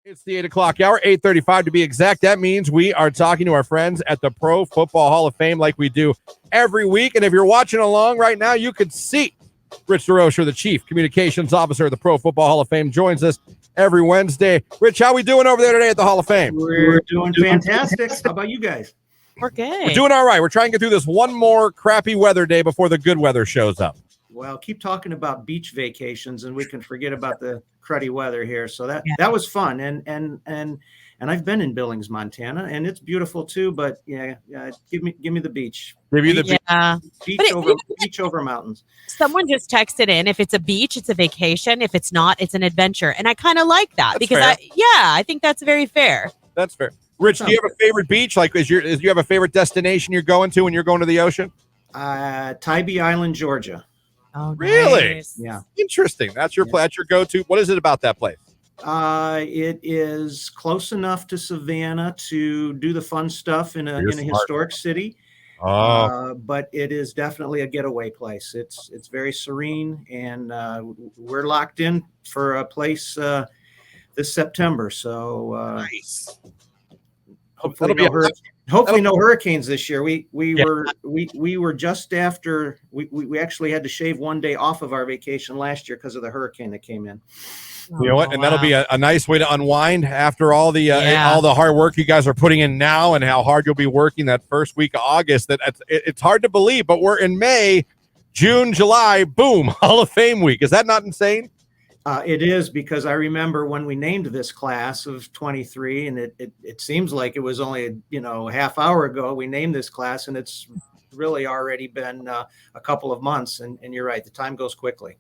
It's the 8 o'clock hour, 8:35 to be exact. That means we are talking to our friends at the Pro Football Hall of Fame like we do every week. And if you're watching along right now, you could see Rich Desrosiers, the Chief Communications Officer of the Pro Football Hall of Fame, joins us every Wednesday. Rich, how we doing over there today at the Hall of Fame? We're doing fantastic. How about you guys? We're good. We're doing all right. We're trying to get through this one more crappy weather day before the good weather shows up. Well, keep talking about beach vacations and we can forget about the cruddy weather here. So that was fun. And I've been in Billings, Montana, and it's beautiful too, but give me the beach. Beach over mountains. Someone just texted in, if it's a beach, it's a vacation. If it's not, it's an adventure. And I kind of like that because I think that's very fair. That's fair. Rich, do you have a favorite beach? Like, do you have a favorite destination you're going to when you're going to the ocean? Tybee Island, Georgia. Oh, really? Nice. Yeah. Interesting. That's your go-to. What is it about that place? It is close enough to Savannah to do the fun stuff in a historic city. But it is definitely a getaway place. It's very serene, and we're locked in for a place this September. So nice. Hopefully no hurricanes this year. We were just after we actually had to shave one day off of our vacation last year because of the hurricane that came in. You know what? And that'll be a nice way to unwind after all the hard work you guys are putting in now, and how hard you'll be working that first week of August. It's hard to believe, but we're in May, June, July, boom, Hall of Fame week. Is that not insane? It is, because I remember when we named this class of 23, and it seems like it was only a half hour ago we named this class, and it's really already been a couple of months. And you're right, the time goes quickly.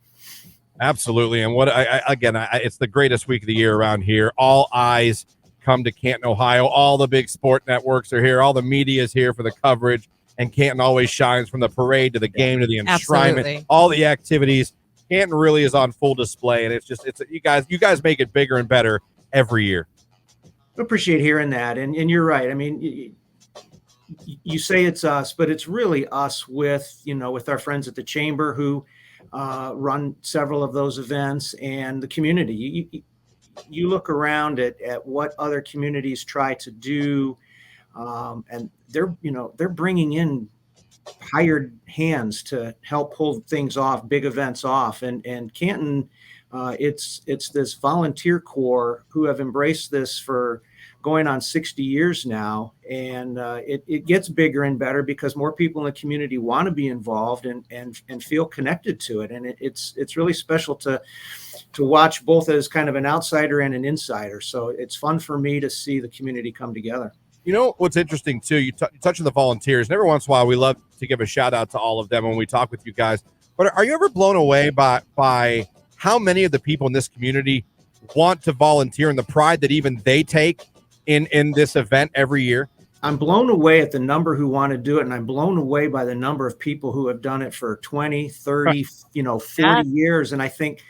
Absolutely. And it's the greatest week of the year around here. All eyes come to Canton, Ohio. All the big sport networks are here. All the media is here for the coverage, and Canton always shines, from the parade to the game to the enshrinement. Absolutely. All the activities. Canton really is on full display, and you guys make it bigger and better every year. I appreciate hearing that, and you're right. I mean, you say it's us, but it's really us with our friends at the chamber who run several of those events, and the community. You look around at what other communities try to do, and they're bringing in hired hands to help pull things off, big events off, and Canton, it's this volunteer corps who have embraced this for going on 60 years now, and it gets bigger and better because more people in the community want to be involved and feel connected to it, and it's really special to watch both as kind of an outsider and an insider. So it's fun for me to see the community come together. You know what's interesting too? You touch on the volunteers, and every once in a while we love to give a shout out to all of them when we talk with you guys. But are you ever blown away by how many of the people in this community want to volunteer, and the pride that even they take in this event every year? I'm blown away at the number who want to do it, and I'm blown away by the number of people who have done it for 20, 30, 40 years. And I think,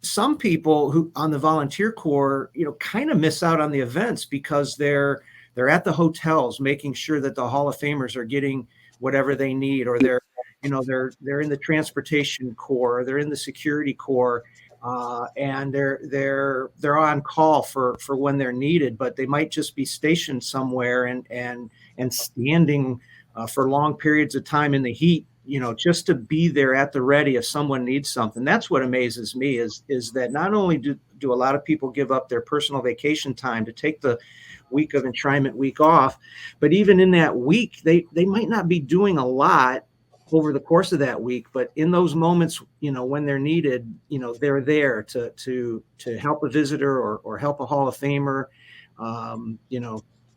some people who on the volunteer corps, kind of miss out on the events because they're at the hotels making sure that the Hall of Famers are getting whatever they need, or they're in the transportation corps, or they're in the security corps, and they're on call for when they're needed, but they might just be stationed somewhere and standing for long periods of time in the heat, just to be there at the ready if someone needs something. That's what amazes me is that not only do a lot of people give up their personal vacation time to take the week of enshrinement week off, but even in that week, they might not be doing a lot over the course of that week, but in those moments, when they're needed, they're there to help a visitor or help a Hall of Famer,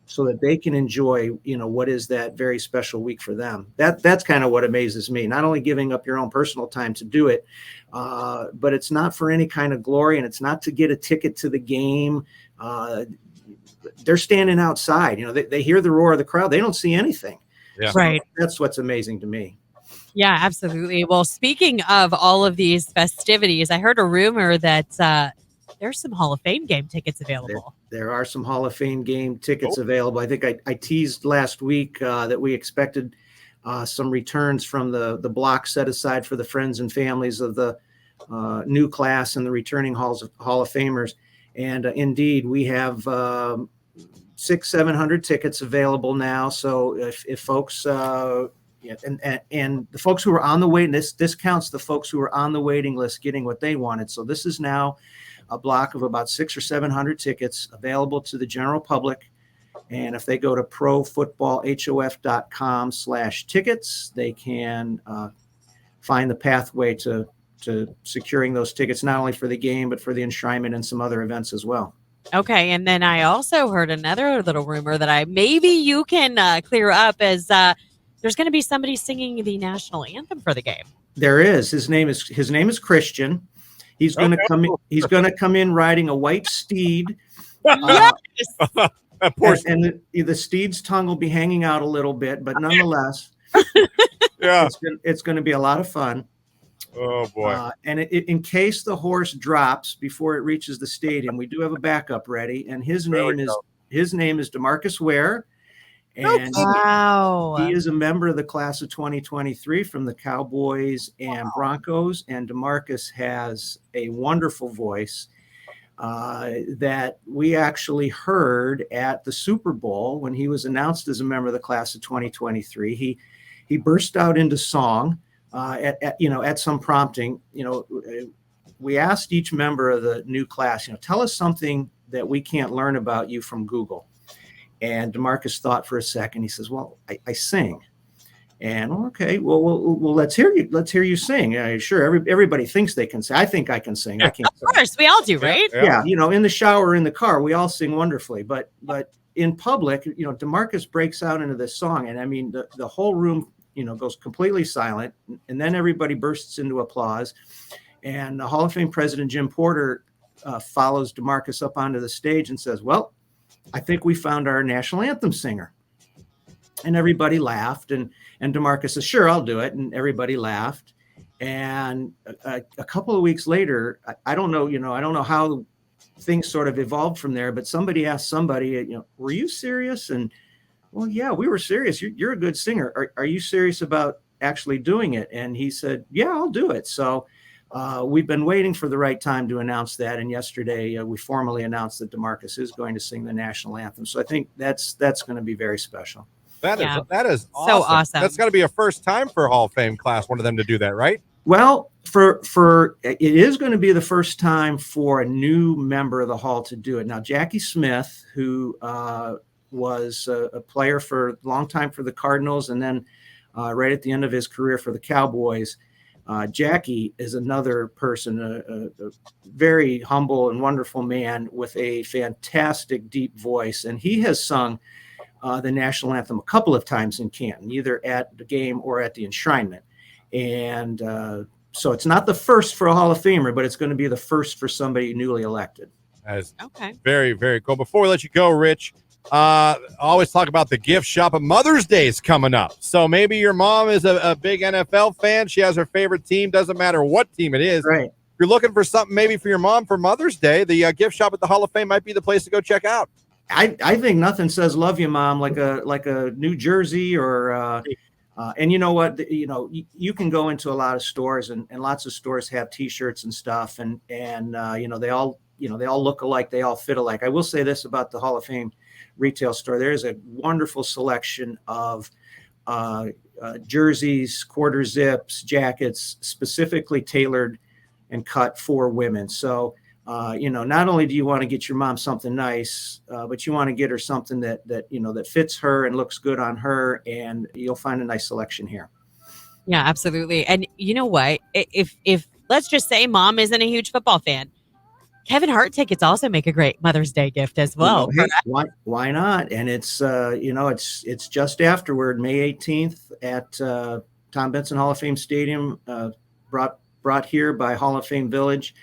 so that they can enjoy, what is that very special week for them. That's kind of what amazes me. Not only giving up your own personal time to do it, but it's not for any kind of glory, and it's not to get a ticket to the game. They're standing outside. They hear the roar of the crowd. They don't see anything. Yeah. Right. That's what's amazing to me. Yeah, absolutely. Well, speaking of all of these festivities, I heard a rumor that there's some Hall of Fame game tickets available. There are some Hall of Fame game tickets available. I think I teased last week that we expected some returns from the block set aside for the friends and families of the new class in the returning Hall of Famers. And indeed, we have 600-700 tickets available now. So if folks, and the folks who are on the waiting list, this counts the folks who are on the waiting list getting what they wanted. So this is now a block of about 600 or 700 tickets available to the general public. And if they go to profootballhof.com/tickets, they can find the pathway to securing those tickets, not only for the game, but for the enshrinement and some other events as well. Okay. And then I also heard another little rumor that maybe you can clear up as there's going to be somebody singing the national anthem for the game. There is. His name is Christian. He's going to come in. He's going to come in riding a white steed. Yes. And the steed's tongue will be hanging out a little bit, but nonetheless, it's going to be a lot of fun. Oh boy! And in case the horse drops before it reaches the stadium, we do have a backup ready, and his name is DeMarcus Ware, and he is a member of the class of 2023 from the Cowboys and Broncos. And DeMarcus has a wonderful voice that we actually heard at the Super Bowl when he was announced as a member of the class of 2023. He burst out into song. At some prompting, we asked each member of the new class, tell us something that we can't learn about you from Google. And DeMarcus thought for a second. He says, well, I sing. And okay, well, let's hear you. Let's hear you sing. Sure. Everybody thinks they can sing. I think I can sing. I can't. Of course, we all do, right? Yeah. In the shower, in the car, we all sing wonderfully. But in public, DeMarcus breaks out into this song, and I mean, the whole room, goes completely silent, and then everybody bursts into applause. And the Hall of Fame president, Jim Porter, follows DeMarcus up onto the stage and says, well, I think we found our national anthem singer. And everybody laughed, and DeMarcus says, sure, I'll do it. And everybody laughed. And a couple of weeks later, I don't know how things sort of evolved from there, but somebody asked somebody, were you serious? And well, yeah, we were serious. You're a good singer. Are you serious about actually doing it? And he said, yeah, I'll do it. So we've been waiting for the right time to announce that. And yesterday we formally announced that DeMarcus is going to sing the national anthem. So I think that's going to be very special. That is awesome. So awesome. That's got to be a first time for Hall of Fame class, one of them to do that, right? Well, for it is going to be the first time for a new member of the Hall to do it. Now, Jackie Smith, who was a player for a long time for the Cardinals, and then right at the end of his career for the Cowboys. Jackie is another person, a very humble and wonderful man with a fantastic deep voice. And he has sung the national anthem a couple of times in Canton, either at the game or at the enshrinement. And so it's not the first for a Hall of Famer, but it's going to be the first for somebody newly elected. That is very, very cool. Before we let you go, Rich, I always talk about the gift shop, but Mother's Day is coming up. So maybe your mom is a big NFL fan. She has her favorite team. Doesn't matter what team it is. Right. If you're looking for something maybe for your mom for Mother's Day, the gift shop at the Hall of Fame might be the place to go check out. I think nothing says love you, Mom, like a New Jersey or and you know what, you can go into a lot of stores and lots of stores have T-shirts and stuff, and they all look alike, they all fit alike. I will say this about the Hall of Fame retail store: there is a wonderful selection of jerseys, quarter zips, jackets, specifically tailored and cut for women. So not only do you want to get your mom something nice, but you want to get her something that fits her and looks good on her, and you'll find a nice selection here. Yeah, absolutely. And you know what? If let's just say mom isn't a huge football fan, Kevin Hart tickets also make a great Mother's Day gift as well. Hey, why not? And it's it's just afterward, May 18th at Tom Benson Hall of Fame Stadium, brought here by Hall of Fame Village.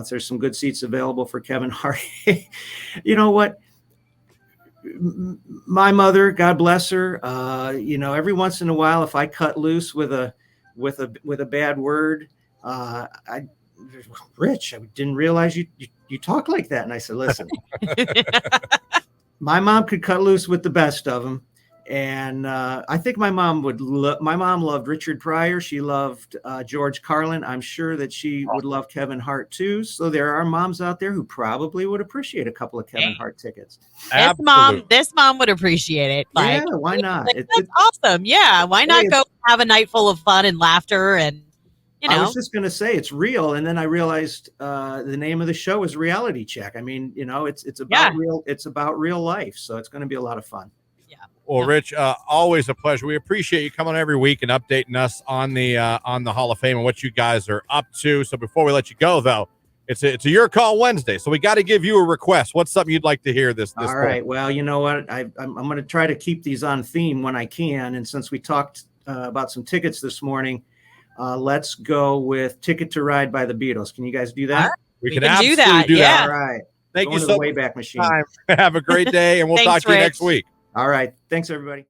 There's some good seats available for Kevin Hart. You know what? My mother, God bless her. Every once in a while, if I cut loose with a bad word, Rich, I didn't realize you talk like that. And I said, listen, my mom could cut loose with the best of them, And I think my mom would. My mom loved Richard Pryor. She loved George Carlin. I'm sure that she would love Kevin Hart too. So there are moms out there who probably would appreciate a couple of Kevin Hart tickets. This mom would appreciate it. Like, yeah, why not? That's awesome. Yeah, why not go have a night full of fun and laughter and. I was just going to say it's real, and then I realized the name of the show is Reality Check. I mean, it's about real. It's about real life, so it's going to be a lot of fun. Yeah. Well, Rich, always a pleasure. We appreciate you coming every week and updating us on the Hall of Fame and what you guys are up to. So before we let you go, though, it's a Your Call Wednesday, so we got to give you a request. What's something you'd like to hear this? All right. Well, you know what? I'm going to try to keep these on theme when I can, and since we talked about some tickets this morning. Let's go with Ticket to Ride by the Beatles. Can you guys do that? We can absolutely do that. All right. Thank you so much. Wayback Machine. Have a great day, and we'll talk to you next week. All right. Thanks, everybody.